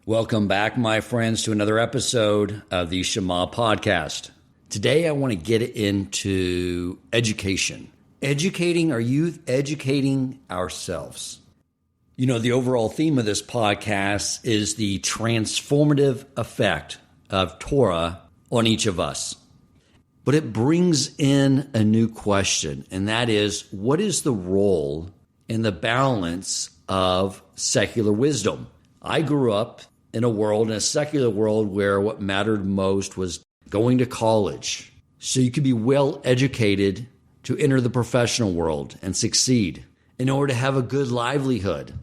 Welcome back, my friends, to another episode of the Shema podcast. Today, I want to get into education. Educating our youth, educating ourselves. You know, the overall theme of this podcast is the transformative effect of Torah on each of us. But it brings in a new question, and that is, what is the role and the balance of secular wisdom? I grew up in a secular world, where what mattered most was going to college so you could be well educated to enter the professional world and succeed in order to have a good livelihood.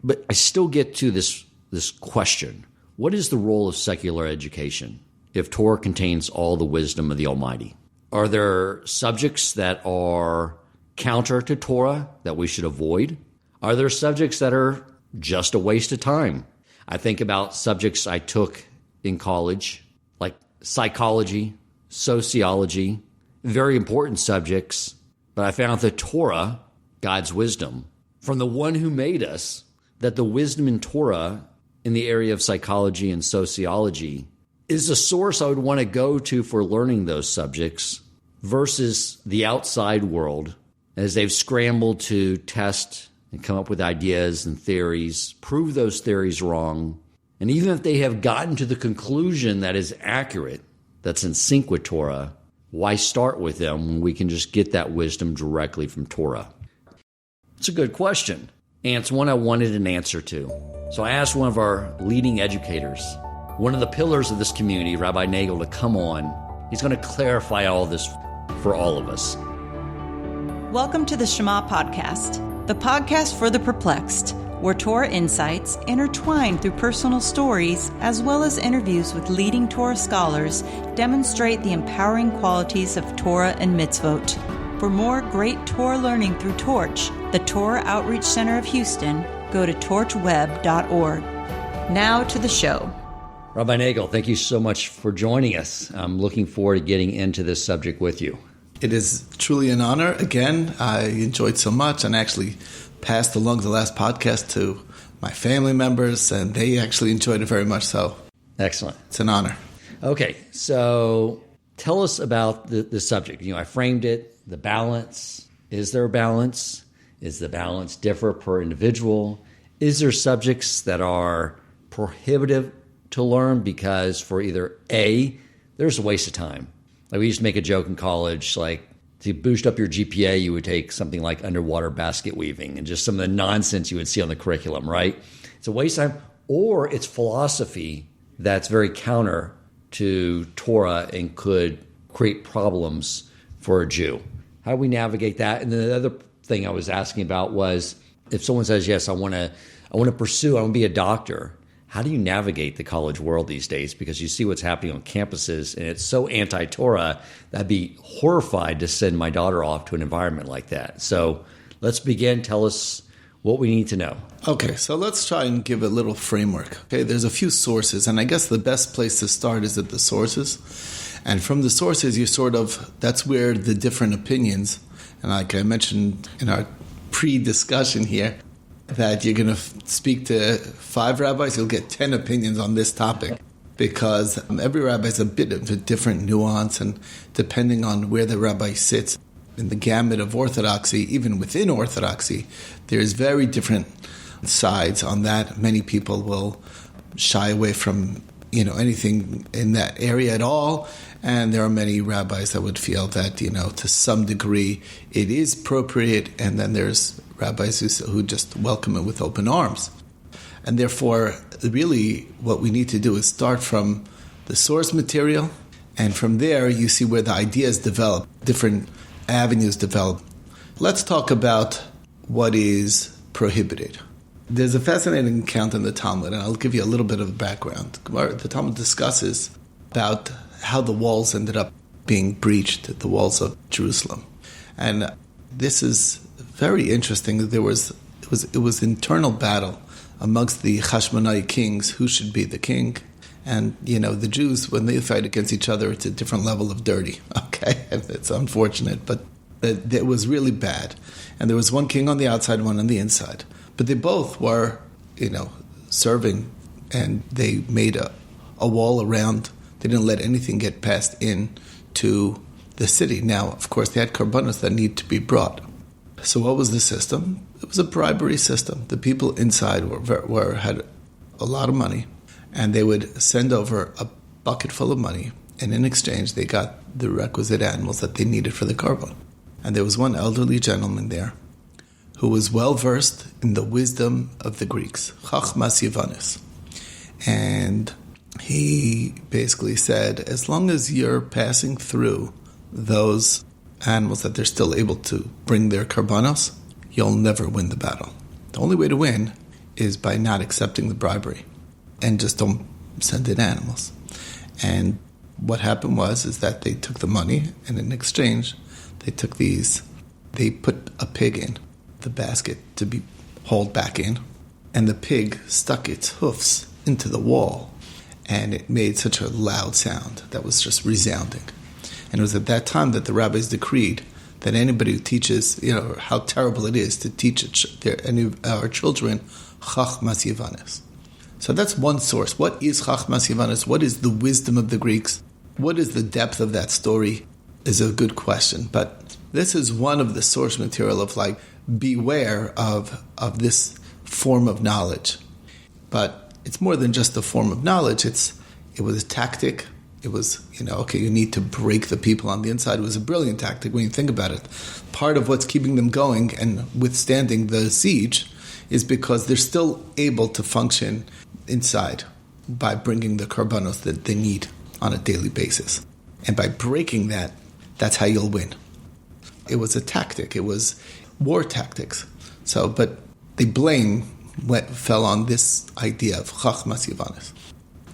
But I still get to this question. What is the role of secular education if Torah contains all the wisdom of the Almighty? Are there subjects that are counter to Torah that we should avoid? Are there subjects that are just a waste of time? I think about subjects I took in college, like psychology, sociology, very important subjects, but I found that Torah, God's wisdom, from the one who made us, that the wisdom in Torah in the area of psychology and sociology is a source I would want to go to for learning those subjects versus the outside world as they've scrambled to test and come up with ideas and theories, prove those theories wrong. And even if they have gotten to the conclusion that is accurate, that's in sync with Torah, why start with them when we can just get that wisdom directly from Torah? It's a good question, and it's one I wanted an answer to. So I asked one of our leading educators, one of the pillars of this community, Rabbi Nagel, to come on. He's going to clarify all this for all of us. Welcome to the Shema podcast, the podcast for the perplexed, where Torah insights, intertwined through personal stories, as well as interviews with leading Torah scholars, demonstrate the empowering qualities of Torah and mitzvot. For more great Torah learning through Torch, the Torah Outreach Center of Houston, go to torchweb.org. Now to the show. Rabbi Nagel, thank you so much for joining us. I'm looking forward to getting into this subject with you. It is truly an honor. Again, I enjoyed so much and actually passed along the last podcast to my family members, and they actually enjoyed it very much. So, excellent. It's an honor. Okay, so tell us about the subject. You know, I framed it, the balance. Is there a balance? Is the balance differ per individual? Is there subjects that are prohibitive to learn because for either A, there's a waste of time. Like we used to make a joke in college, like to boost up your GPA, you would take something like underwater basket weaving and just some of the nonsense you would see on the curriculum, right? It's a waste of time, or it's philosophy that's very counter to Torah and could create problems for a Jew. How do we navigate that? And then the other thing I was asking about was, if someone says, yes, I want to be a doctor, how do you navigate the college world these days? Because you see what's happening on campuses, and it's so anti-Torah that I'd be horrified to send my daughter off to an environment like that. So let's begin. Tell us what we need to know. Okay, so let's try and give a little framework. Okay, there's a few sources, and I guess the best place to start is at the sources. And from the sources, that's where the different opinions, and like I mentioned in our pre-discussion here, that you're going to speak to 5 rabbis, you'll get 10 opinions on this topic, because every rabbi has a bit of a different nuance, and depending on where the rabbi sits in the gamut of orthodoxy, even within orthodoxy, there's very different sides on that. Many people will shy away from anything in that area at all, and there are many rabbis that would feel that to some degree it is appropriate, and then there's rabbis who just welcome it with open arms. And therefore, really, what we need to do is start from the source material, and from there, you see where the ideas develop, different avenues develop. Let's talk about what is prohibited. There's a fascinating account in the Talmud, and I'll give you a little bit of background. The Talmud discusses about how the walls ended up being breached, the walls of Jerusalem. And this is very interesting. It was internal battle amongst the Hashmonai kings, who should be the king. And, the Jews, when they fight against each other, it's a different level of dirty. Okay? It's unfortunate, but it was really bad. And there was one king on the outside, one on the inside. But they both were, serving and they made a wall around. They didn't let anything get passed in to the city. Now, of course, they had karbanos that need to be brought. So what was the system? It was a bribery system. The people inside had a lot of money, and they would send over a bucket full of money, and in exchange, they got the requisite animals that they needed for the karban. And there was one elderly gentleman there who was well-versed in the wisdom of the Greeks, Chachmas Yavanis. And he basically said, as long as you're passing through those animals that they're still able to bring their karbanos, you'll never win the battle. The only way to win is by not accepting the bribery and just don't send in animals. And what happened is that they took the money, and in exchange, they put a pig in the basket to be hauled back in, and the pig stuck its hoofs into the wall, and it made such a loud sound that was just resounding. And it was at that time that the rabbis decreed that anybody who teaches, how terrible it is to teach any of our children Chachmas Yavanis. So that's one source. What is Chachmas Yavanis? What is the wisdom of the Greeks? What is the depth of that story is a good question. But this is one of the source material of beware of this form of knowledge. But it's more than just a form of knowledge. It was a tactic. It was, you need to break the people on the inside. It was a brilliant tactic when you think about it. Part of what's keeping them going and withstanding the siege is because they're still able to function inside by bringing the karbanos that they need on a daily basis. And by breaking that, that's how you'll win. It was a tactic. It was war tactics. But the blame fell on this idea of Chachmas Yavanis.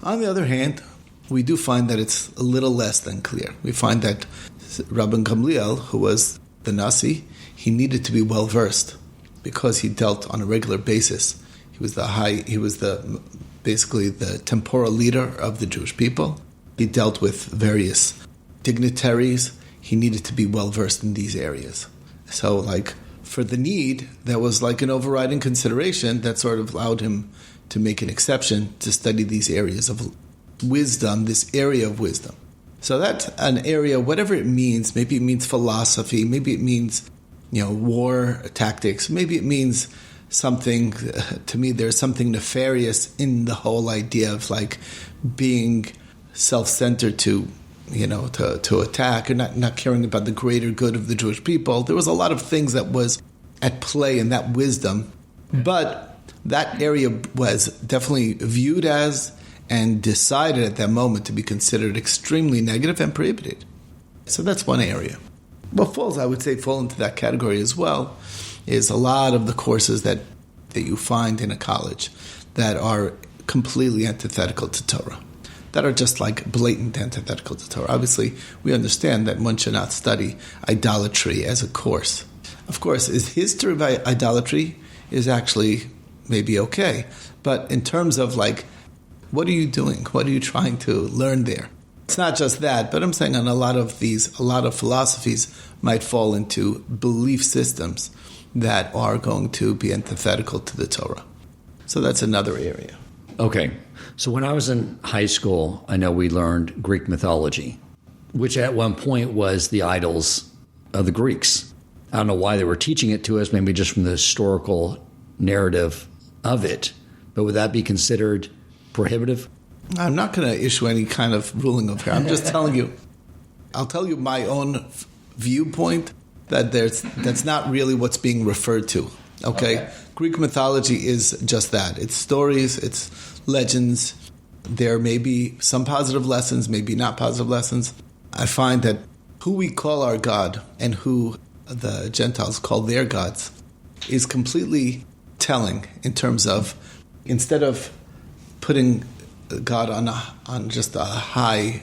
On the other hand, we do find that it's a little less than clear. We find that Rabbi Gamliel, who was the Nasi, he needed to be well versed because he dealt on a regular basis. He was basically the temporal leader of the Jewish people. He dealt with various dignitaries. He needed to be well versed in these areas. So, for the need, that was an overriding consideration that sort of allowed him to make an exception to study these areas of wisdom, this area of wisdom. So that's an area, whatever it means. Maybe it means philosophy. Maybe it means, war tactics. Maybe it means something. To me, there's something nefarious in the whole idea of being self-centered to attack and not caring about the greater good of the Jewish people. There was a lot of things that was at play in that wisdom, but that area was definitely viewed as and decided at that moment to be considered extremely negative and prohibited. So that's one area. What I would say, fall into that category as well, is a lot of the courses that you find in a college that are completely antithetical to Torah, that are just blatant antithetical to Torah. Obviously, we understand that one should not study idolatry as a course. Of course, his history of idolatry is actually maybe okay, but in terms of what are you doing? What are you trying to learn there? It's not just that, but I'm saying on a lot of philosophies might fall into belief systems that are going to be antithetical to the Torah. So that's another area. Okay. So when I was in high school, I know we learned Greek mythology, which at one point was the idols of the Greeks. I don't know why they were teaching it to us, maybe just from the historical narrative of it. But would that be considered prohibitive? I'm not going to issue any kind of ruling of here. I'm just telling you. I'll tell you my own viewpoint that that's not really what's being referred to. Okay? Greek mythology is just that. It's stories, it's legends. There may be some positive lessons, maybe not positive lessons. I find that who we call our God and who the Gentiles call their gods is completely telling in terms of, instead of putting God on just a high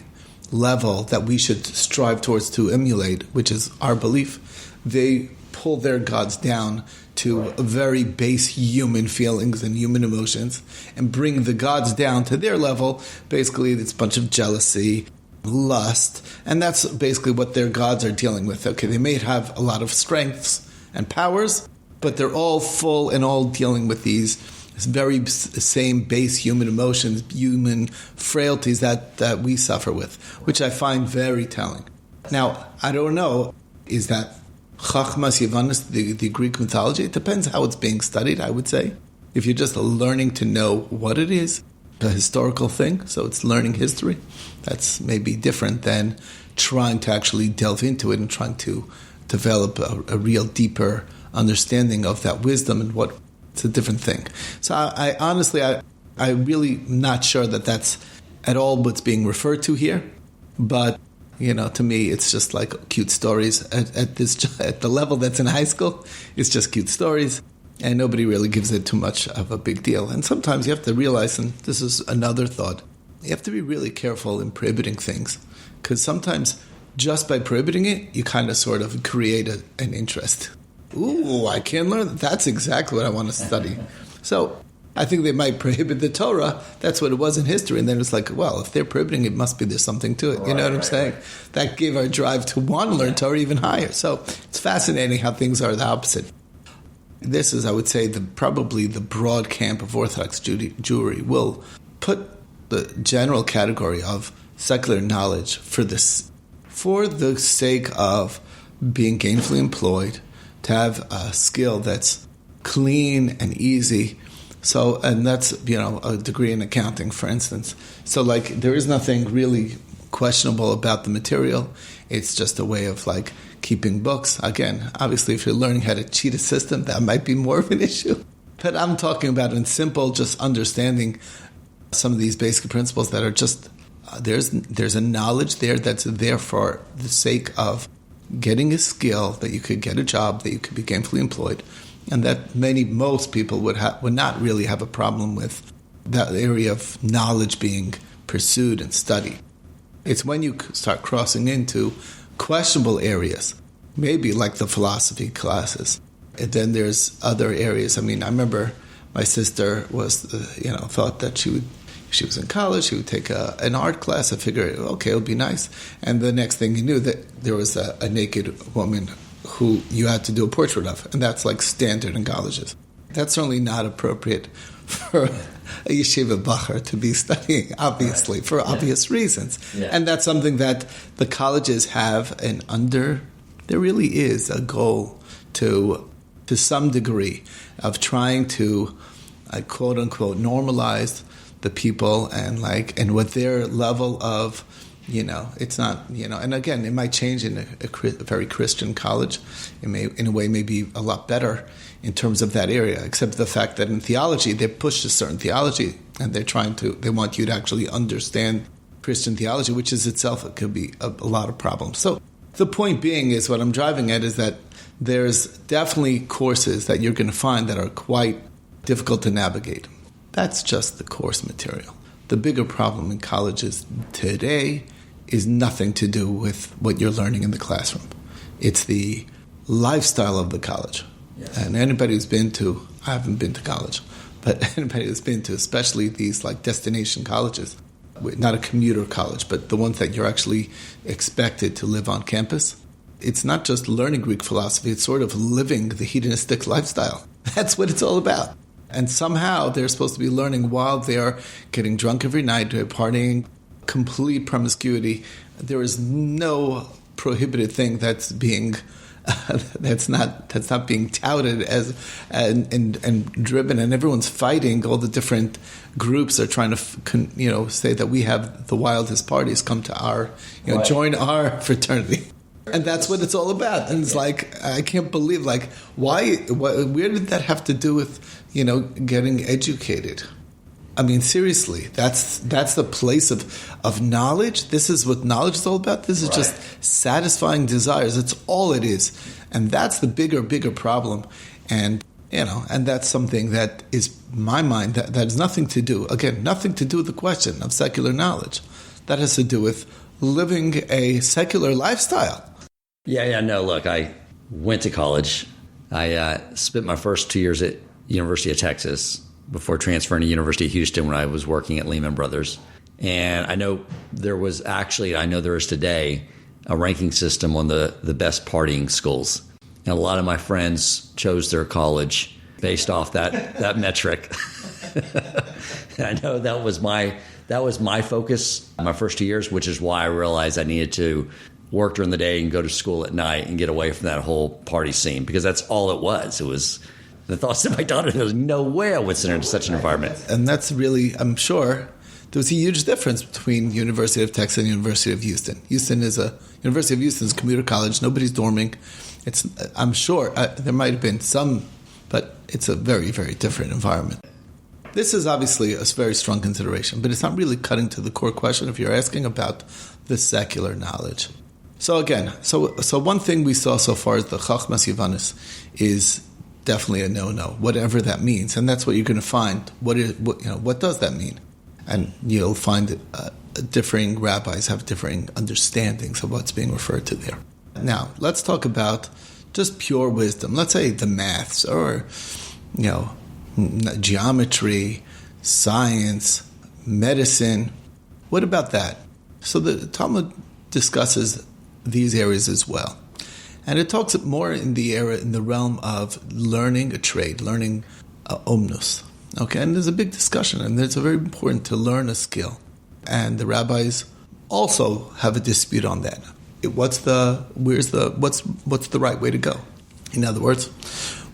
level that we should strive towards to emulate, which is our belief, they pull their gods down to very base human feelings and human emotions and bring the gods down to their level. Basically, it's a bunch of jealousy, lust, and that's basically what their gods are dealing with. Okay, they may have a lot of strengths and powers, but they're all full and all dealing with these same base human emotions, human frailties that we suffer with, which I find very telling. Now, I don't know, is that Chachmas Yavanis, the Greek mythology? It depends how it's being studied, I would say. If you're just learning to know what it is, a historical thing, so it's learning history, that's maybe different than trying to actually delve into it and trying to develop a real deeper understanding of that wisdom and what it's a different thing. So I honestly, I really not sure that that's at all what's being referred to here, but to me, it's just like cute stories at the level that's in high school. It's just cute stories, and nobody really gives it too much of a big deal. And sometimes you have to realize, and this is another thought, you have to be really careful in prohibiting things, because sometimes just by prohibiting it, you kind of sort of create an interest. Ooh, I can't learn that. That's exactly what I want to study. So I think they might prohibit the Torah. That's what it was in history. And then it's like, well, if they're prohibiting it, must be there's something to it. You know what I'm saying? That gave our drive to want to learn Torah even higher. So it's fascinating how things are the opposite. This is, I would say, probably the broad camp of Orthodox Jewry will put the general category of secular knowledge for the sake of being gainfully employed, to have a skill that's clean and easy. So, and that's, a degree in accounting, for instance. So, there is nothing really questionable about the material. It's just a way of, keeping books. Again, obviously, if you're learning how to cheat a system, that might be more of an issue. But I'm talking about in simple, just understanding some of these basic principles that are just, there's a knowledge there that's there for the sake of getting a skill, that you could get a job, that you could be gainfully employed, and that most people would not really have a problem with that area of knowledge being pursued and studied. It's when you start crossing into questionable areas, maybe like the philosophy classes, and then there's other areas. I mean, I remember my sister was, thought that she was in college, she would take an art class. I figured, okay, it'll be nice. And the next thing you knew, that there was a naked woman who you had to do a portrait of. And that's standard in colleges. That's certainly not appropriate for a yeshiva bacher to be studying, obviously, for obvious reasons. Yeah. And that's something that the colleges have there really is a goal to some degree of trying to, quote unquote, normalize the people and what their level of, it's not, and again, it might change in a very Christian college. It may, in a way, may be a lot better in terms of that area, except the fact that in theology, they push a certain theology, and they want you to actually understand Christian theology, which is itself, it could be a lot of problems. So the point being is, what I'm driving at is that there's definitely courses that you're going to find that are quite difficult to navigate. That's just the course material. The bigger problem in colleges today is nothing to do with what you're learning in the classroom. It's the lifestyle of the college. Yes. And anybody who's been to, I haven't been to college, but anybody who's been to, especially these destination colleges, not a commuter college, but the ones that you're actually expected to live on campus, it's not just learning Greek philosophy, it's sort of living the hedonistic lifestyle. That's what it's all about. And somehow they're supposed to be learning while they're getting drunk every night, partying, complete promiscuity. There is no prohibited thing that's being that's not being touted as and driven, and everyone's fighting. All the different groups are trying to say that we have the wildest parties. Come to our join our fraternity. And that's what it's all about. And it's I can't believe, why, where did that have to do with, getting educated? I mean, seriously, that's the place of knowledge. This is what knowledge is all about. This is just satisfying desires. It's all it is. And that's the bigger problem. And, and that's something that is, in my mind, that has nothing to do with the question of secular knowledge. That has to do with living a secular lifestyle. Yeah, no, look, I went to college. I spent my first 2 years at University of Texas before transferring to University of Houston when I was working at Lehman Brothers. And I know there is today a ranking system on the best partying schools. And a lot of my friends chose their college based off that metric. I know that was my focus my first 2 years, which is why I realized I needed to work during the day and go to school at night and get away from that whole party scene, because that's all it was. It was the thoughts of my daughter. There was no way I would send her into such an environment. And that's really, I'm sure, there was a huge difference between University of Texas and University of Houston. University of Houston is a commuter college. Nobody's dorming. I'm sure there might have been some, but it's a very, very different environment. This is obviously a very strong consideration, but it's not really cutting to the core question if you're asking about the secular knowledge. So again, so one thing we saw so far is the Chachmas Yavanis is definitely a no-no, whatever that means, and that's what you're going to find. What does that mean? And you'll find differing rabbis have differing understandings of what's being referred to there. Now, let's talk about just pure wisdom. Let's say the maths or, geometry, science, medicine. What about that? So the Talmud discusses these areas as well. And it talks more in the realm of learning a trade, learning omnus. Okay, and there's a big discussion, and it's very important to learn a skill. And the rabbis also have a dispute on that. What's the right way to go? In other words,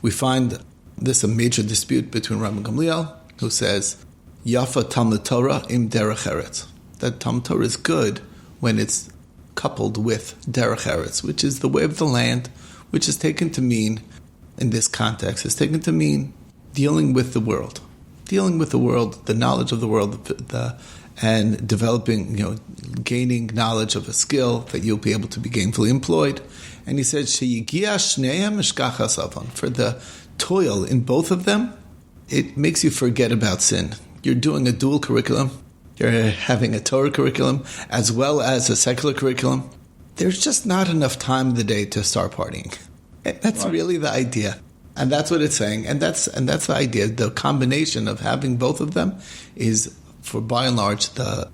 we find this a major dispute between Rabbi Gamliel, who says, Yafa Talmud Torah im derech eretz. That Talmud Torah is good when it's coupled with derech eretz, which is the way of the land, which is taken to mean, in this context, is taken to mean dealing with the world. Dealing with the world, the knowledge of the world, and developing, gaining knowledge of a skill that you'll be able to be gainfully employed. And he said, for the toil in both of them, it makes you forget about sin. You're doing a dual curriculum. You're having a Torah curriculum as well as a secular curriculum. There's just not enough time in the day to start partying. That's really the idea. And that's what it's saying. And that's the idea. The combination of having both of them is, for by and large, the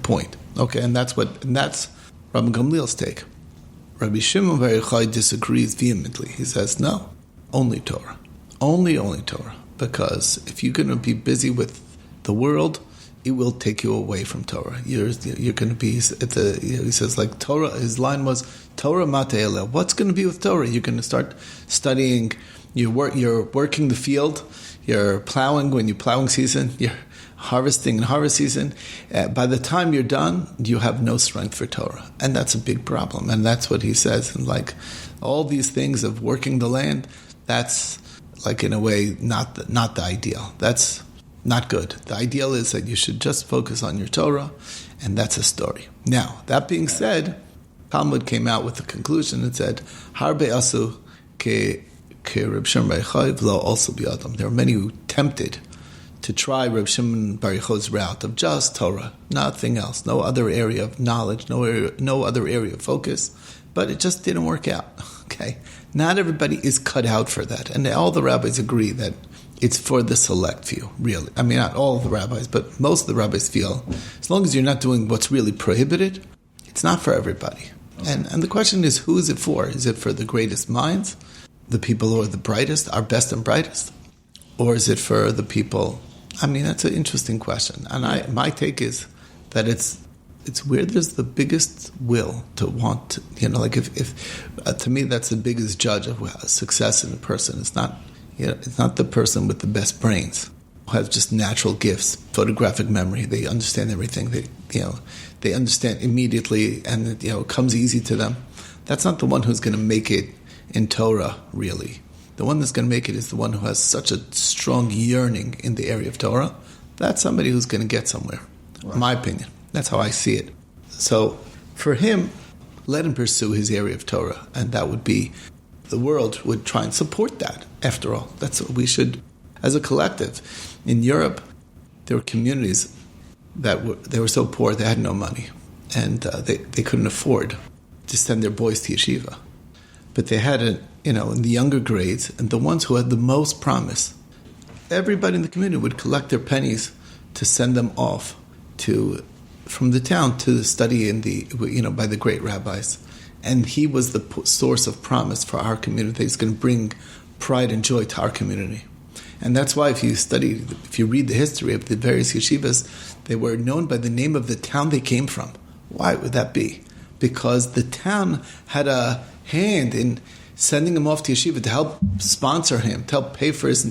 point. Okay, and that's Rabbi Gamliel's take. Rabbi Shimon Bar Yochai disagrees vehemently. He says, no, only Torah. Only Torah. Because if you're going to be busy with the world, it will take you away from Torah. You're going to be, he says, like Torah, his line was, Torah mate'ela. What's going to be with Torah? You're going to start studying, you're working the field, you're plowing when you're plowing season, you're harvesting in harvest season. By the time you're done, you have no strength for Torah. And that's a big problem. And that's what he says. And like all these things of working the land, that's like in a way not the ideal. That's not good. The ideal is that you should just focus on your Torah, and that's a story. Now, that being said, Talmud came out with the conclusion and said, Harbe asu ke Reb Shimon Bar Yochai v'lo also bi'adam. There are many who tempted to try Reb Shimon Bar Yochai's route of just Torah, nothing else, no other area of knowledge, no other area of focus, but it just didn't work out. Okay, not everybody is cut out for that, and all the rabbis agree that it's for the select few, really. I mean, not all of the rabbis, but most of the rabbis feel as long as you're not doing what's really prohibited, it's not for everybody. And the question is, who is it for? Is it for the greatest minds, the people who are the brightest, our best and brightest? Or is it for the people? I mean, that's an interesting question. And my take is that it's where there's the biggest will to want to, like if to me, that's the biggest judge of success in a person. It's not the person with the best brains who have just natural gifts, photographic memory. They understand everything. They understand immediately, and it comes easy to them. That's not the one who's going to make it in Torah, really. The one that's going to make it is the one who has such a strong yearning in the area of Torah. That's somebody who's going to get somewhere, in my opinion. That's how I see it. So for him, let him pursue his area of Torah, and that would be, the world would try and support that. After all, that's what we should, as a collective. In Europe, there were communities they were so poor they had no money, and they couldn't afford to send their boys to yeshiva. But they had in the younger grades, and the ones who had the most promise, everybody in the community would collect their pennies to send them off from the town to study by the great rabbis. And he was the source of promise for our community. He's going to bring pride and joy to our community. And that's why if you read the history of the various yeshivas, they were known by the name of the town they came from. Why would that be? Because the town had a hand in sending him off to yeshiva to help sponsor him, to help pay for his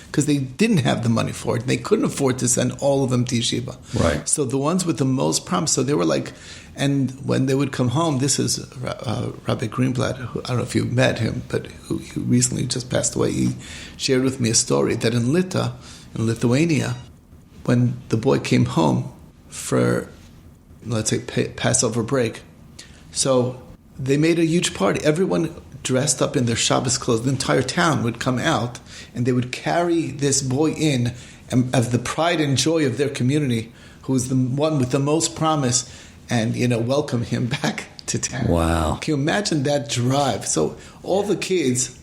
because they didn't have the money for it. They couldn't afford to send all of them to yeshiva. Right. So the ones with the most promise, so they were like, and when they would come home, this is Rabbi Greenblatt, who, I don't know if you met him, but who recently just passed away. He shared with me a story that in Lithuania, when the boy came home for, let's say, Passover break, so they made a huge party. Everyone dressed up in their Shabbos clothes. The entire town would come out, and they would carry this boy in as the pride and joy of their community, who was the one with the most promise, and welcome him back to town. Wow! Can you imagine that drive? So all the kids,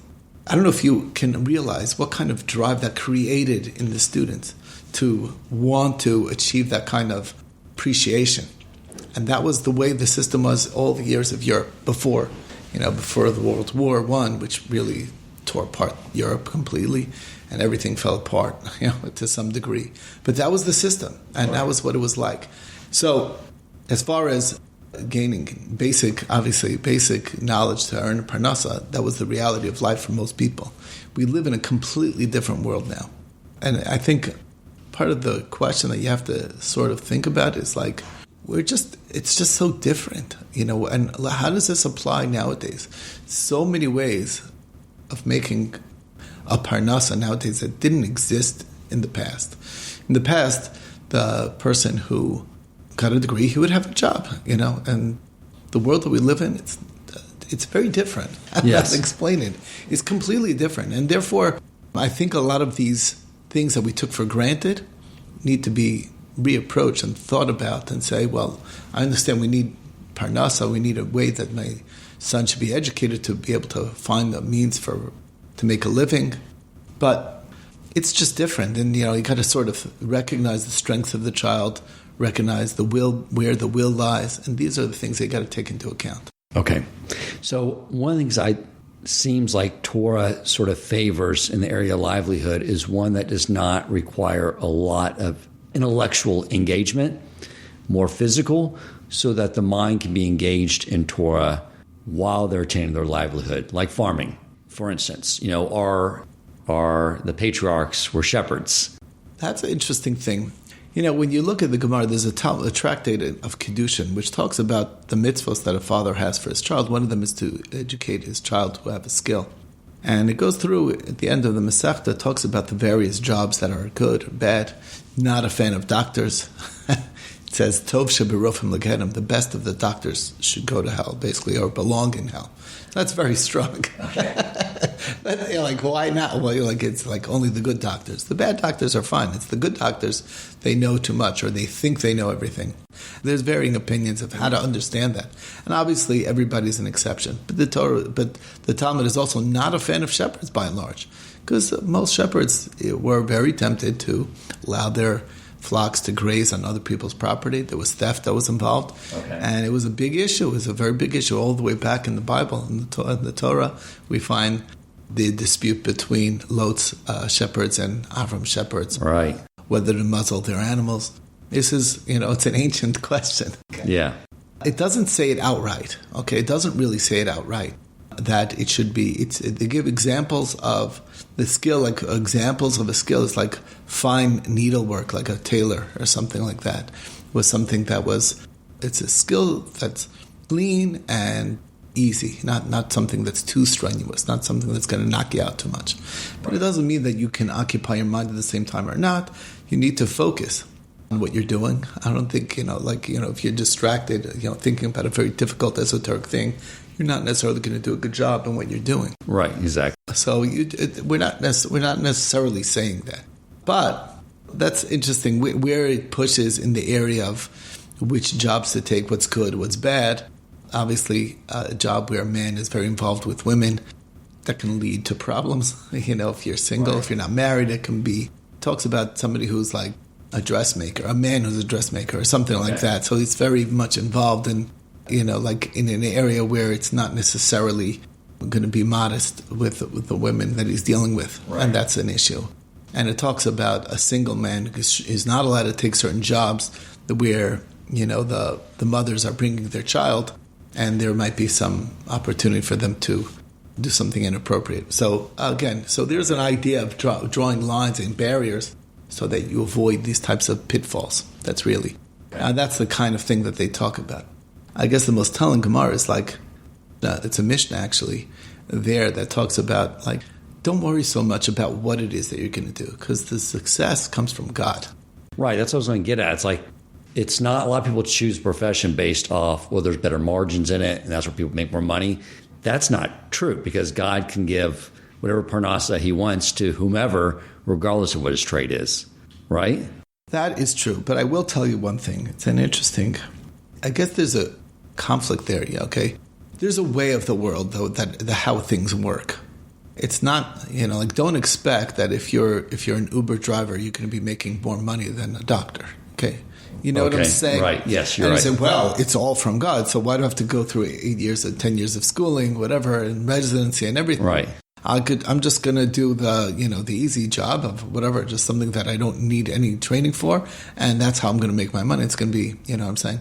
I don't know if you can realize what kind of drive that created in the students to want to achieve that kind of appreciation. And that was the way the system was all the years of Europe before the World War I, which really tore apart Europe completely, and everything fell apart, to some degree. But that was the system, and that was what it was like. So, as far as gaining basic knowledge to earn parnasa, that was the reality of life for most people. We live in a completely different world now. And I think part of the question that you have to sort of think about is like, it's just so different, and how does this apply nowadays? So many ways of making a parnasa nowadays that didn't exist in the past. In the past, the person who got a degree, he would have a job, and the world that we live in, it's very different. I Yes. can't explain it. It's completely different. And therefore, I think a lot of these things that we took for granted need to be reapproached and thought about and say, well, I understand we need parnasa, we need a way that my son should be educated to be able to find the means to make a living. But it's just different. And, you got to sort of recognize the strengths of the child, recognize the will, where the will lies. And these are the things you got to take into account. Okay. So one of the things seems like Torah sort of favors in the area of livelihood is one that does not require a lot of intellectual engagement, more physical, so that the mind can be engaged in Torah while they're attaining their livelihood, like farming, for instance. The patriarchs were shepherds. That's an interesting thing. When you look at the Gemara, there's a tractate of Kiddushin, which talks about the mitzvahs that a father has for his child. One of them is to educate his child to have a skill. And it goes through, at the end of the Masechta, talks about the various jobs that are good or bad. Not a fan of doctors. It says, Tov shebirofim legedim, the best of the doctors should go to hell, basically, or belong in hell. That's very strong. But you're like, why not? Well, you're like, it's like only the good doctors. The bad doctors are fine. It's the good doctors, they know too much, or they think they know everything. There's varying opinions of how to understand that. And obviously, everybody's an exception. But the Talmud is also not a fan of shepherds, by and large, because most shepherds were very tempted to allow their flocks to graze on other people's property. There was theft that was involved. Okay. And it was a big issue. It was a very big issue all the way back in the Bible. In the Torah, we find the dispute between Lot's shepherds and Avram's shepherds. Right. Whether to muzzle their animals. This is, it's an ancient question. Yeah. It doesn't say it outright. Okay, it doesn't really say it outright. That it should be, they give examples of the skill, like examples of a skill is like fine needlework, like a tailor or something like that, was something that it's a skill that's clean and easy, not something that's too strenuous, not something that's going to knock you out too much. But it doesn't mean that you can occupy your mind at the same time or not. You need to focus on what you're doing. I don't think, if you're distracted, thinking about a very difficult esoteric thing, you're not necessarily going to do a good job in what you're doing. Right, exactly. So we're not necessarily saying that. But that's interesting where it pushes in the area of which jobs to take, what's good, what's bad. Obviously, a job where a man is very involved with women, that can lead to problems. If you're single, right. If you're not married, it can be. Talks about somebody who's like a dressmaker, a man who's a dressmaker or something like that. So he's very much involved in, like in an area where it's not necessarily going to be modest with the women that he's dealing with. Right. And that's an issue. And it talks about a single man who is not allowed to take certain jobs where, the mothers are bringing their child, and there might be some opportunity for them to do something inappropriate. So again, there's an idea of drawing lines and barriers so that you avoid these types of pitfalls. That's the kind of thing that they talk about. I guess the most telling Gemara is it's a Mishnah actually there that talks about don't worry so much about what it is that you're going to do, because the success comes from God. Right, that's what I was going to get at. It's not, a lot of people choose a profession based off, there's better margins in it, and that's where people make more money. That's not true, because God can give whatever parnasa he wants to whomever, regardless of what his trade is, right? That is true, but I will tell you one thing. It's an interesting, I guess there's a conflict there, okay? There's a way of the world, though, how things work. It's not, don't expect that if you're an Uber driver, you're going to be making more money than a doctor, okay? You know what I'm saying? Right, yes, you're and right. And I say, it's all from God, so why do I have to go through 8 years and 10 years of schooling, whatever, and residency and everything? Right. I'm just going to do the easy job of whatever, just something that I don't need any training for, and that's how I'm going to make my money. It's going to be, what I'm saying?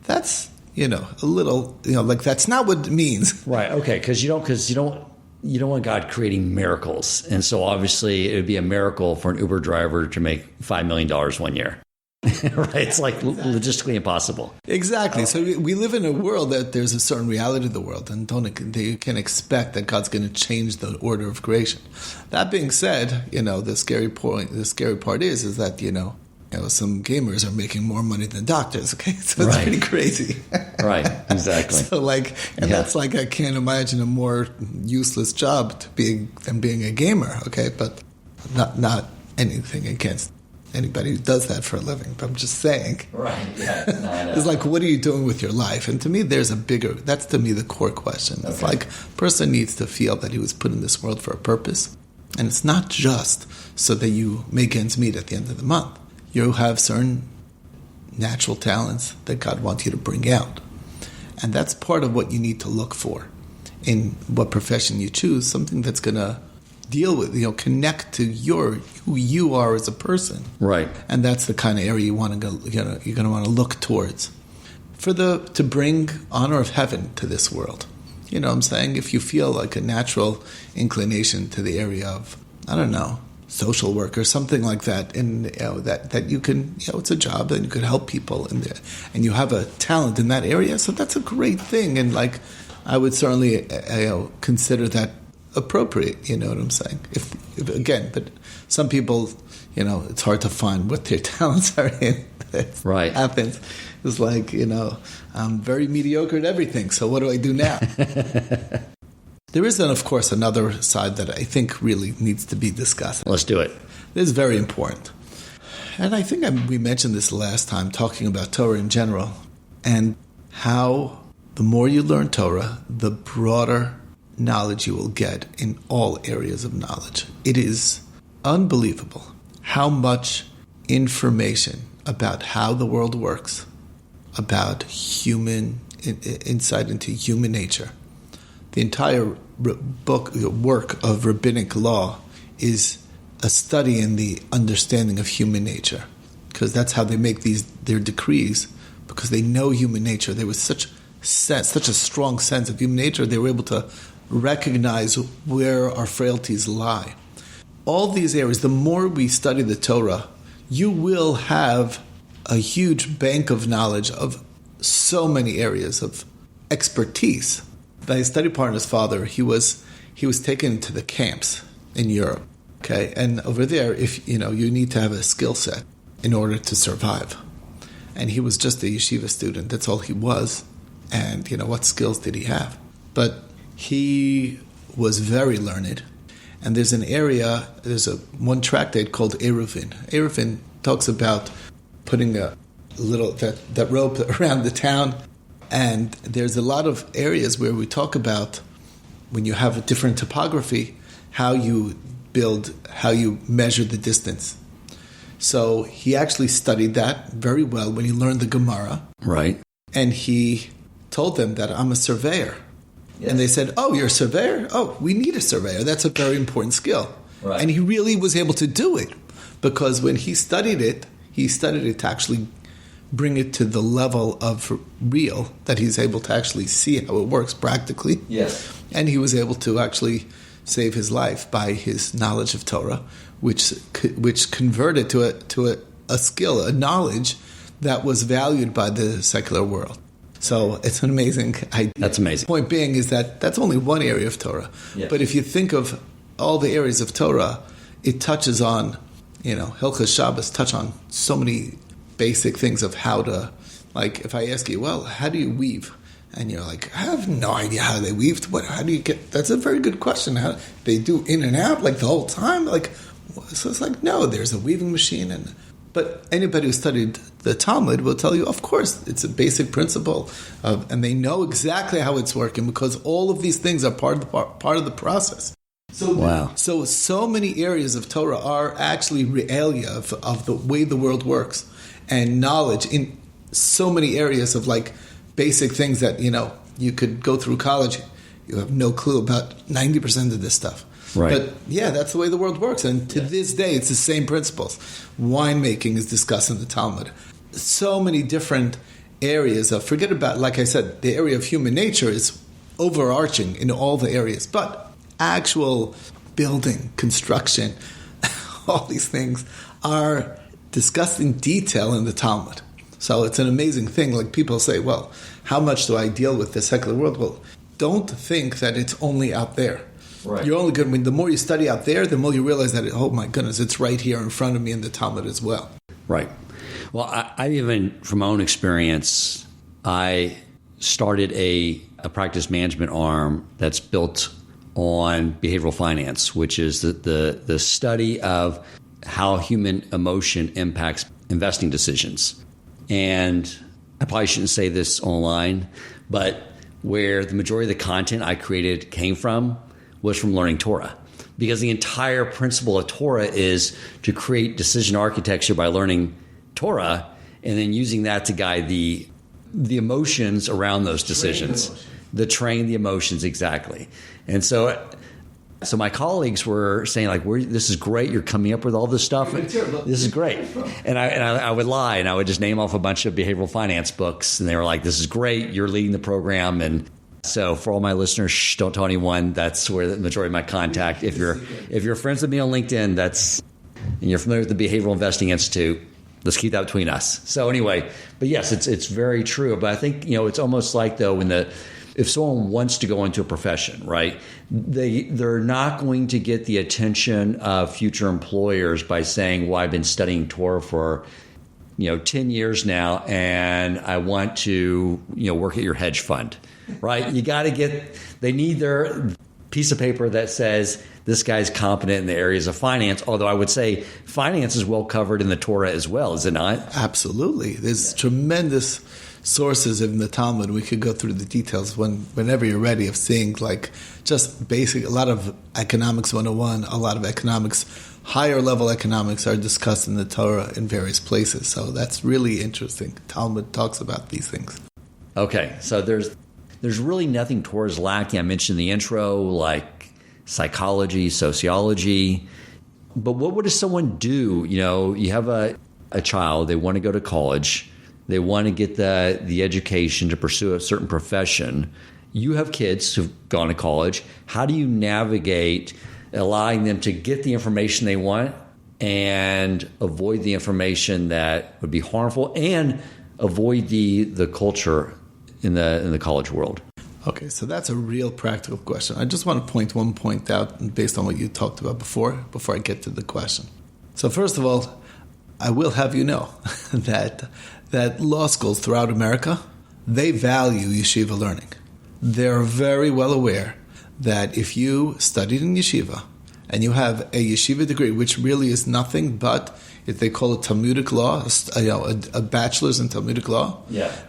That's, a little, that's not what it means. Right, okay, because you don't want God creating miracles. And so obviously it would be a miracle for an Uber driver to make $5 million 1 year. Right? It's logistically impossible. Exactly. So we live in a world that there's a certain reality of the world, and you can expect that God's going to change the order of creation. That being said, the scary part is that, some gamers are making more money than doctors, okay? So it's pretty crazy. Right, exactly. So that's I can't imagine a more useless job than being a gamer, okay? But not anything against anybody who does that for a living, but I'm just saying. Right, yeah. It's what are you doing with your life? And to me, that's to me the core question. It's a person needs to feel that he was put in this world for a purpose. And it's not just so that you make ends meet at the end of the month. You have certain natural talents that God wants you to bring out. And that's part of what you need to look for in what profession you choose, something that's going to deal with, connect to who you are as a person. Right. And that's the kind of area you want to go, you're going to want to look towards. To bring honor of heaven to this world. You know what I'm saying? If you feel like a natural inclination to the area of, social work or something like that, and that you can, it's a job and you could help people in there, and you have a talent in that area, so that's a great thing. And I would certainly consider that appropriate. You know what I'm saying? If but some people, it's hard to find what their talents are in. Right. Happens. It's I'm very mediocre at everything. So what do I do now? There is then, of course, another side that I think really needs to be discussed. Let's do it. This is very important. And I think we mentioned this last time, talking about Torah in general, and how the more you learn Torah, the broader knowledge you will get in all areas of knowledge. It is unbelievable how much information about how the world works, about human insight into human nature. The entire work of rabbinic law is a study in the understanding of human nature, because that's how they make their decrees, because they know human nature. There was such a strong sense of human nature, they were able to recognize where our frailties lie. All these areas, the more we study the Torah, you will have a huge bank of knowledge of so many areas of expertise. My study partner's father, he was taken to the camps in Europe, okay? And over there, if you need to have a skill set in order to survive. And he was just a yeshiva student. That's all he was. And what skills did he have? But he was very learned. And there's one tractate called Eruvin. Eruvin talks about putting a little that rope around the town. And there's a lot of areas where we talk about, when you have a different topography, how you measure the distance. So he actually studied that very well when he learned the Gemara. Right. And he told them that I'm a surveyor. Yes. And they said, oh, you're a surveyor? Oh, we need a surveyor. That's a very important skill. Right. And he really was able to do it because when he studied it to actually bring it to the level of real, that he's able to actually see how it works practically. Yes. And he was able to actually save his life by his knowledge of Torah, which converted to a skill, a knowledge that was valued by the secular world. So it's an amazing idea. That's amazing. Point being is that that's only one area of Torah. Yes. But if you think of all the areas of Torah, it touches on, Hilchos Shabbos touch on so many basic things of how to, like if I ask you, well, how do you weave? And you're like, I have no idea how they weave. How do you get, that's a very good question. How they do in and out like the whole time? So it's like, no, there's a weaving machine. But anybody who studied the Talmud will tell you, of course, it's a basic principle, and they know exactly how it's working because all of these things are part of the process. So, wow. So many areas of Torah are actually realia of the way the world works, and knowledge in so many areas of like basic things that you could go through college, you have no clue about 90% of this stuff. Right. But yeah, that's the way the world works. And to this day, it's the same principles. Winemaking is discussed in the Talmud. So many different areas of, forget about, like I said, the area of human nature is overarching in all the areas. But actual building, construction, all these things are discussed in detail in the Talmud. So it's an amazing thing. Like people say, well, how much do I deal with the secular world? Well, don't think that it's only out there. Right. You're only good when the more you study out there, the more you realize that, oh my goodness, it's right here in front of me in the Talmud as well. Right. Well, I even, from my own experience, I started a practice management arm that's built on behavioral finance, which is the study of how human emotion impacts investing decisions. And I probably shouldn't say this online, but where the majority of the content I created came from was from learning Torah. Because the entire principle of Torah is to create decision architecture by learning Torah and then using that to guide the emotions around those decisions. Train the emotions, exactly. And so my colleagues were saying, like, this is great. You're coming up with all this stuff. This is great. And I would lie, and I would just name off a bunch of behavioral finance books. And they were like, this is great. You're leading the program. And so for all my listeners, don't tell anyone. That's where the majority of my contact. If you're friends with me on LinkedIn, and you're familiar with the Behavioral Investing Institute, let's keep that between us. So anyway, but yes, it's very true. But I think it's almost like though if someone wants to go into a profession, right, they're not going to get the attention of future employers by saying, well, I've been studying Torah for 10 years now, and I want to work at your hedge fund. Right? You got to they need their piece of paper that says this guy's competent in the areas of finance, although I would say finance is well covered in the Torah as well, is it not? Absolutely. There's tremendous sources in the Talmud. We could go through the details whenever you're ready of seeing like just basic, a lot of economics 101, a lot of economics, higher level economics are discussed in the Torah in various places. So that's really interesting. Talmud talks about these things. Okay. So there's really nothing Torah's lacking. I mentioned in the intro, like psychology, sociology. But what does someone do? You have a child, they want to go to college, they want to get the education to pursue a certain profession. You have kids who've gone to college. How do you navigate allowing them to get the information they want and avoid the information that would be harmful and avoid the culture in the college world? Okay, so that's a real practical question. I just want to point one point out based on what you talked about before I get to the question. So first of all, I will have you know that law schools throughout America, they value yeshiva learning. They're very well aware that if you studied in yeshiva and you have a yeshiva degree, which really is nothing but, if they call it Talmudic law, a bachelor's in Talmudic law,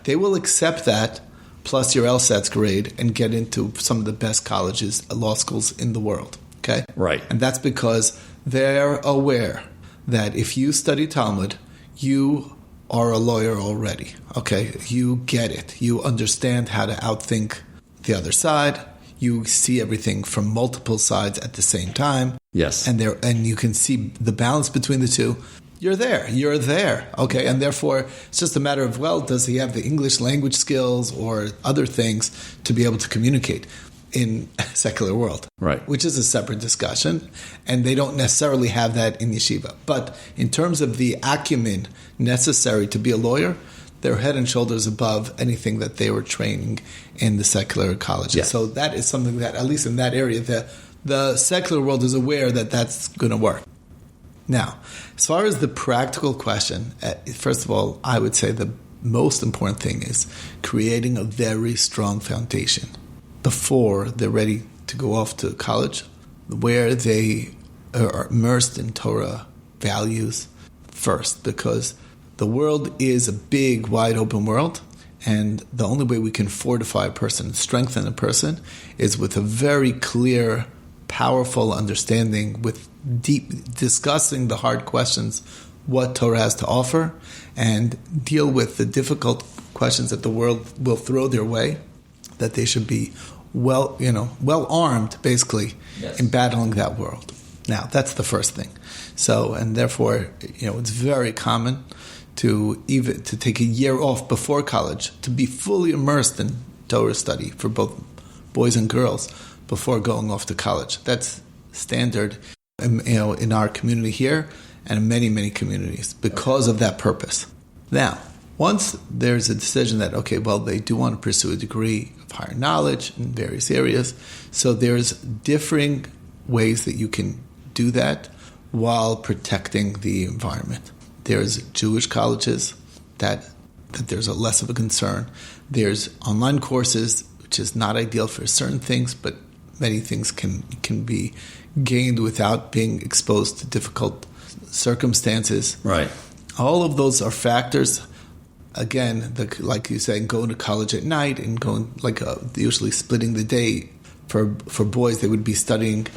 they will accept that plus your LSATs grade and get into some of the best colleges, law schools in the world. Okay? Right. And that's because they're aware that if you study Talmud, you are a lawyer already. Okay? You get it. You understand how to outthink the other side. You see everything from multiple sides at the same time. Yes. And you can see the balance between the two. You're there. Okay. And therefore, it's just a matter of, well, does he have the English language skills or other things to be able to communicate in a secular world? Right. Which is a separate discussion. And they don't necessarily have that in yeshiva. But in terms of the acumen necessary to be a lawyer, they're head and shoulders above anything that they were training in the secular colleges. Yes. So that is something that, at least in that area, the secular world is aware that that's going to work. Now, as far as the practical question, first of all, I would say the most important thing is creating a very strong foundation before they're ready to go off to college, where they are immersed in Torah values first, because the world is a big, wide open world, and the only way we can fortify a person, strengthen a person, is with a very clear, powerful understanding, with deep discussing the hard questions, what Torah has to offer, and deal with the difficult questions that the world will throw their way, that they should be well armed, basically, yes, in battling that world. Now, that's the first thing. So, and therefore, it's very common to take a year off before college, to be fully immersed in Torah study for both boys and girls before going off to college. That's standard, in our community here and in many, many communities because of that purpose. Now, once there's a decision that, okay, well, they do want to pursue a degree of higher knowledge in various areas, so there's differing ways that you can do that while protecting the environment. There's Jewish colleges that there's a less of a concern. There's online courses, which is not ideal for certain things, but many things can be gained without being exposed to difficult circumstances. Right. All of those are factors. Again, like you said, going to college at night and going usually splitting the day. For boys, they would be studying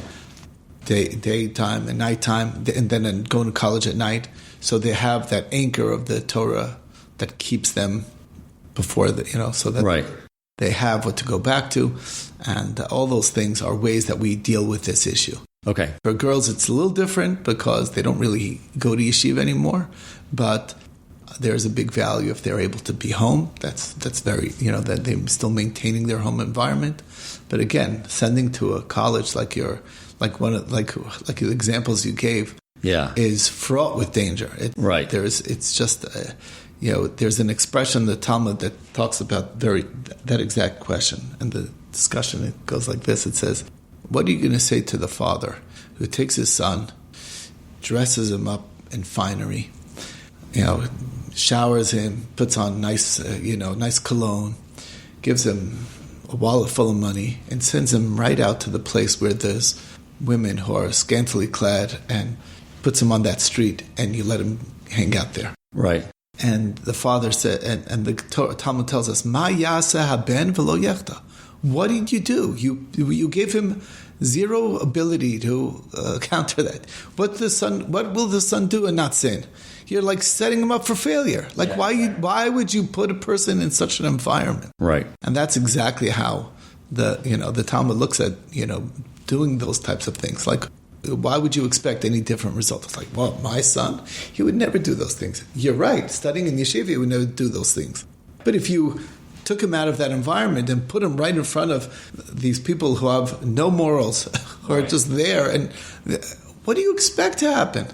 daytime and nighttime, and then going to college at night. So they have that anchor of the Torah that keeps them before so that right, they have what to go back to. And all those things are ways that we deal with this issue. Okay. For girls, it's a little different because they don't really go to yeshiva anymore. But there's a big value if they're able to be home. That's very, that they're still maintaining their home environment. But again, sending to a college like the examples you gave, is fraught with danger. Right. There's an expression in the Talmud that talks about that exact question. And the discussion, it goes like this. It says, what are you going to say to the father who takes his son, dresses him up in finery, showers him, puts on nice cologne, gives him a wallet full of money, and sends him right out to the place where there's women who are scantily clad, and puts him on that street, and you let him hang out there. Right. And the father said, and the Talmud tells us, Ma yaseh haben v'lo yechta. What did you do? You gave him zero ability to counter that. What will the son do and not sin? You're like setting him up for failure. Why would you put a person in such an environment? Right. And that's exactly how the Talmud looks at doing those types of things. Like, why would you expect any different result? It's like, well, my son, he would never do those things. You're right. Studying in yeshiva, he would never do those things. But if you took him out of that environment and put him right in front of these people who have no morals, who are just there, and what do you expect to happen?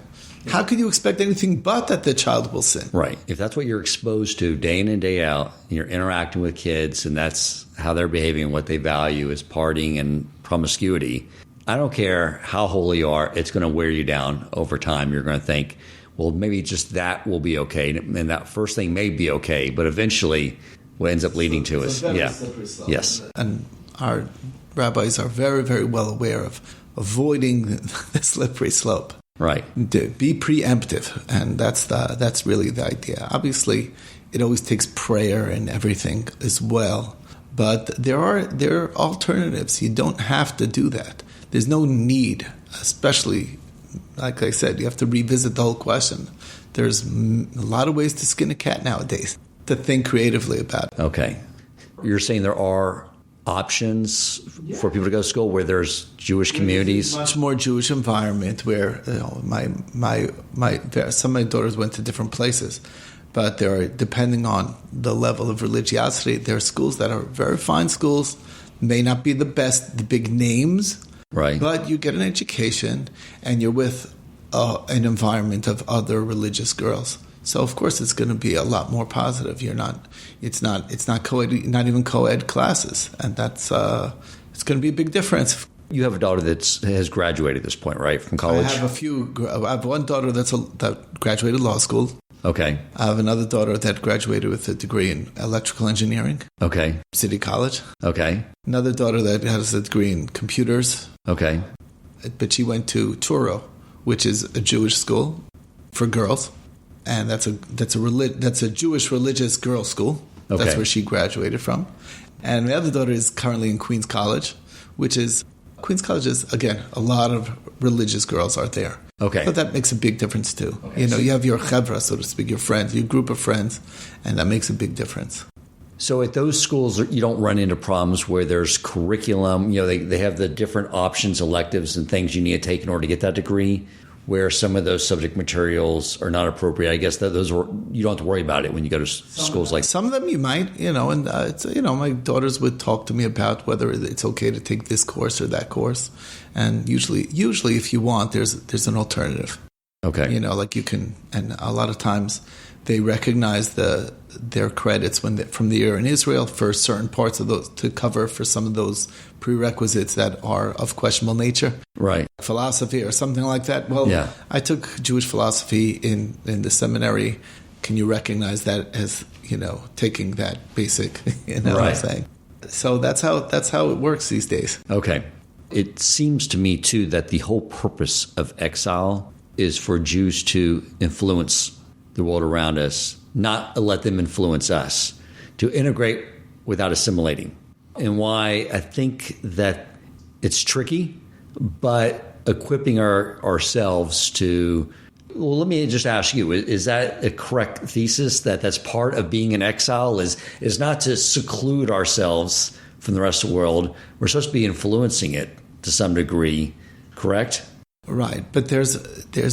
How can you expect anything but that the child will sin? Right. If that's what you're exposed to day in and day out, and you're interacting with kids, and that's how they're behaving and what they value is partying and promiscuity, I don't care how holy you are, it's going to wear you down over time. You're going to think, well, maybe just that will be okay. And that first thing may be okay, but eventually what ends up leading to is, yes. And our rabbis are very, very well aware of avoiding the slippery slope. Right. Be preemptive, and that's really the idea. Obviously, it always takes prayer and everything as well, but there are alternatives. You don't have to do that. There's no need, especially, like I said, you have to revisit the whole question. There's a lot of ways to skin a cat nowadays, to think creatively about it. Okay. You're saying there are options for people to go to school where there's Jewish communities? Much more Jewish environment where some of my daughters went to different places, but there are, depending on the level of religiosity, there are schools that are very fine schools, may not be the best, the big names, right? But you get an education and you're with an environment of other religious girls. So of course it's going to be a lot more positive. It's not co-ed, not even co-ed classes, and that's it's going to be a big difference. You have a daughter that has graduated at this point, right, from college? I have one daughter that graduated law school. Okay. I have another daughter that graduated with a degree in electrical engineering. Okay. City College. Okay. Another daughter that has a degree in computers. Okay. But she went to Torah, which is a Jewish school for girls. And that's a Jewish religious girls' school. Okay. That's where she graduated from. And my other daughter is currently in Queens College, Queens College is, again, a lot of religious girls are there. Okay. But that makes a big difference too. Okay. You have your chevra, so to speak, your friends, your group of friends, and that makes a big difference. So at those schools, you don't run into problems where there's curriculum, they have the different options, electives, and things you need to take in order to get that degree, where some of those subject materials are not appropriate. I guess that you don't have to worry about it when you go to schools like that. Some of them you might, and my daughters would talk to me about whether it's okay to take this course or that course. And usually if you want, there's an alternative. Okay. Like you can, and a lot of times they recognize their credits from the year in Israel for certain parts of those to cover for some of those prerequisites that are of questionable nature. Right. Philosophy or something like that. Well, yeah. I took Jewish philosophy in the seminary. Can you recognize that as, taking that basic, right. What I'm saying? So that's how it works these days. Okay. It seems to me, too, that the whole purpose of exile is for Jews to influence the world around us, not let them influence us, to integrate without assimilating. And why I think that it's tricky, but equipping ourselves to, well, let me just ask you, is that a correct thesis that's part of being in exile is not to seclude ourselves from the rest of the world? We're supposed to be influencing it to some degree, correct? Right, but there's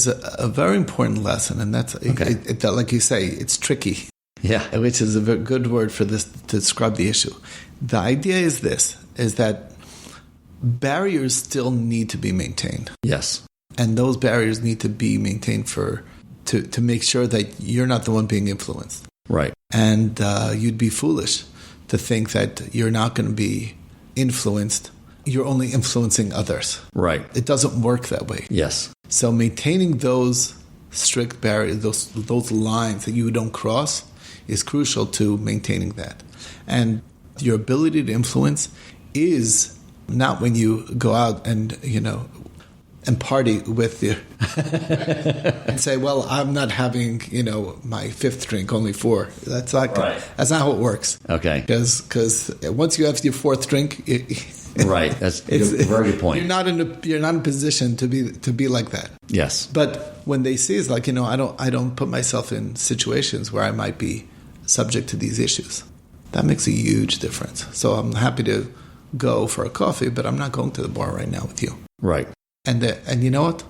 a very important lesson, and that's okay. Like you say, it's tricky. Yeah, which is a very good word for this to describe the issue. The idea is that barriers still need to be maintained. Yes, and those barriers need to be maintained to make sure that you're not the one being influenced. Right, and you'd be foolish to think that you're not going to be influenced. You're only influencing others. Right. It doesn't work that way. Yes. So maintaining those strict barriers, those lines that you don't cross, is crucial to maintaining that. And your ability to influence is not when you go out and party with your and say, well, I'm not having my fifth drink, only 4. That's not right. That's not how it works. Okay. Because once you have your 4th drink. Right, that's a very good point. You're not in a position to be like that. Yes, but when they see it's like I don't put myself in situations where I might be subject to these issues. That makes a huge difference. So I'm happy to go for a coffee, but I'm not going to the bar right now with you. Right. And you know what?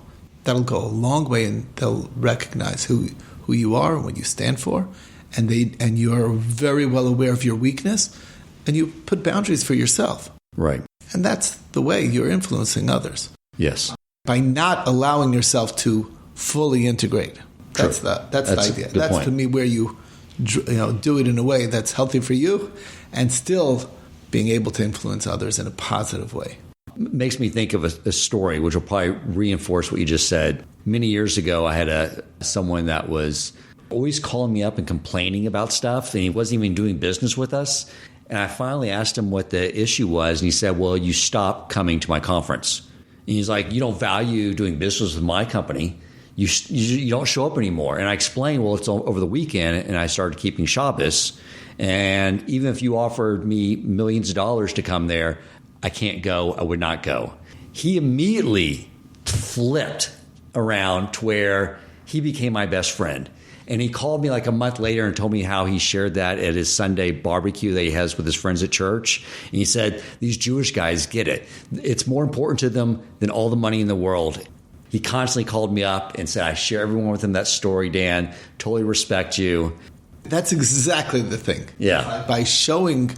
That'll go a long way, and they'll recognize who you are and what you stand for, and you're very well aware of your weakness, and you put boundaries for yourself. Right. And that's the way you're influencing others. Yes. By not allowing yourself to fully integrate. That's the idea. That's point. To me where you do it in a way that's healthy for you and still being able to influence others in a positive way. It makes me think of a story which will probably reinforce what you just said. Many years ago, I had someone that was always calling me up and complaining about stuff, and he wasn't even doing business with us. And I finally asked him what the issue was, and he said, well, you stopped coming to my conference. And he's like, you don't value doing business with my company. You don't show up anymore. And I explained, well, it's over the weekend, and I started keeping Shabbos. And even if you offered me millions of dollars to come there, I can't go. I would not go. He immediately flipped around to where he became my best friend. And he called me like a month later and told me how he shared that at his Sunday barbecue that he has with his friends at church. And he said, these Jewish guys get it. It's more important to them than all the money in the world. He constantly called me up and said, I share everyone with him that story, Dan. Totally respect you. That's exactly the thing. Yeah. By showing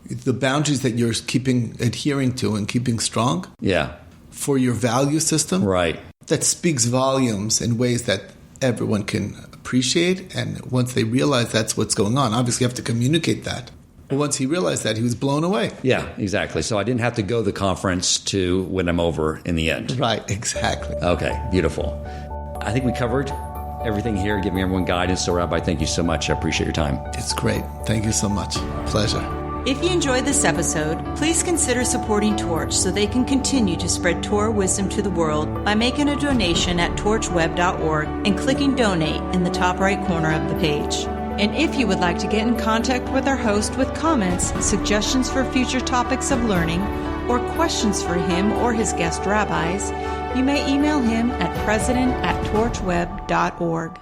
the boundaries that you're adhering to and keeping strong. Yeah. For your value system. Right. That speaks volumes in ways that everyone can appreciate. And once they realize that's what's going on, obviously you have to communicate that. But once he realized that, he was blown away. Yeah, exactly. So I didn't have to go to the conference to win him over in the end. Right, exactly. Okay, beautiful. I think we covered everything here, giving everyone guidance. So, Rabbi, thank you so much. I appreciate your time. It's great. Thank you so much. Pleasure. If you enjoyed this episode, please consider supporting Torch so they can continue to spread Torah wisdom to the world by making a donation at torchweb.org and clicking donate in the top right corner of the page. And if you would like to get in contact with our host with comments, suggestions for future topics of learning, or questions for him or his guest rabbis, you may email him at president@torchweb.org.